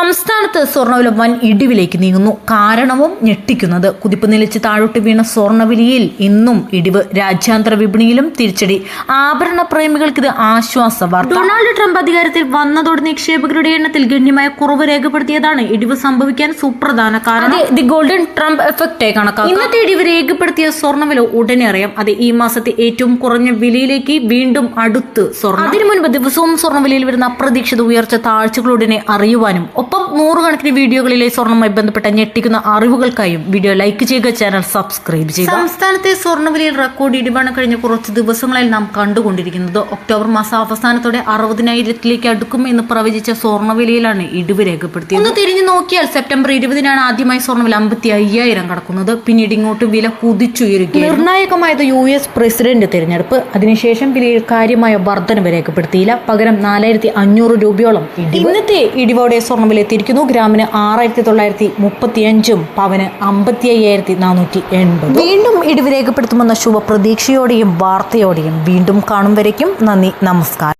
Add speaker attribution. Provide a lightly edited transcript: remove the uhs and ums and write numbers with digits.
Speaker 1: സംസ്ഥാനത്ത് സ്വർണ്ണവില വൻ ഇടിവിലേക്ക് നീങ്ങുന്നു. കാരണവും ഞെട്ടിക്കുന്നത്. കുതിപ്പ് നിലച്ച് താഴോട്ട് വീണ സ്വർണ്ണവിലയിൽ ഇന്നും ഇടിവ്. രാജ്യാന്തര വിപണിയിലും തിരിച്ചടി. ആഭരണ പ്രേമികൾക്ക് ഇത് ആശ്വാസ വാർത്ത. ഡൊണാൾഡ് ട്രംപ് അധികാരത്തിൽ വന്നതോടെ നിക്ഷേപകരുടെ എണ്ണത്തിൽ ഗണ്യമായ കുറവ് രേഖപ്പെടുത്തിയതാണ് ഇടിവ് സംഭവിക്കാൻ സുപ്രധാന കാരണം. ദി ഗോൾഡൻ ട്രംപ് എഫക്റ്റ് കണക്കാക്കാം. ഇന്നത്തെ ഇടിവ് രേഖപ്പെടുത്തിയ സ്വർണ്ണവില ഉടനെ അറിയാം. അത് ഈ മാസത്തെ ഏറ്റവും കുറഞ്ഞ വിലയിലേക്ക് വീണ്ടും അടുത്ത് സ്വർണ്ണം. അതിനു മുൻപ് ദിവസവും സ്വർണ്ണവിലയിൽ വരുന്ന അപ്രതീക്ഷിത ഉയർച്ച താഴ്ചകളുടനെ അറിയുവാനും ഒപ്പം നൂറുകണക്കിന് വീഡിയോകളിലെ സ്വർണ്ണവുമായി ബന്ധപ്പെട്ട ഞെട്ടിക്കുന്ന അറിവുകൾക്കായും വീഡിയോ ലൈക്ക് ചെയ്യുക, ചാനൽ സബ്സ്ക്രൈബ് ചെയ്യുക. സംസ്ഥാനത്തെ സ്വർണ്ണവിലയിൽ റെക്കോർഡ് ഇടിവാണ് കഴിഞ്ഞ കുറച്ച് ദിവസങ്ങളിൽ നാം കണ്ടുകൊണ്ടിരിക്കുന്നത്. ഒക്ടോബർ മാസം അവസാനത്തോടെ 60,000-ലേക്ക് അടുക്കും എന്ന് പ്രവചിച്ച സ്വർണ്ണവിലയിലാണ് ഇടിവ് രേഖപ്പെടുത്തിയത്. ഒന്ന് തിരിഞ്ഞു നോക്കിയാൽ സെപ്റ്റംബർ 20-നാണ് ആദ്യമായി സ്വർണ്ണവില 55,000 കടക്കുന്നത്. പിന്നീട് ഇങ്ങോട്ട് വില കുതിച്ചുയരുകയും നിർണായകമായത് US പ്രസിഡന്റ് തിരഞ്ഞെടുപ്പ്. അതിനുശേഷം വിലയിൽ കാര്യമായ വർധനവ് രേഖപ്പെടുത്തിയില്ല. പകരം 4,500 രൂപയോളം. ഇന്നത്തെ ഇടിവോടെ സ്വർണ്ണവില എത്തിയിരിക്കുന്നു. ഗ്രാമിന് 6,935 പവന് 55,480. വീണ്ടും ഇടിവ് രേഖപ്പെടുത്തുമെന്ന ശുഭപ്രതീക്ഷയോടെയും വാർത്തയോടെയും വീണ്ടും കാണും വരയ്ക്കും നന്ദി, നമസ്കാരം.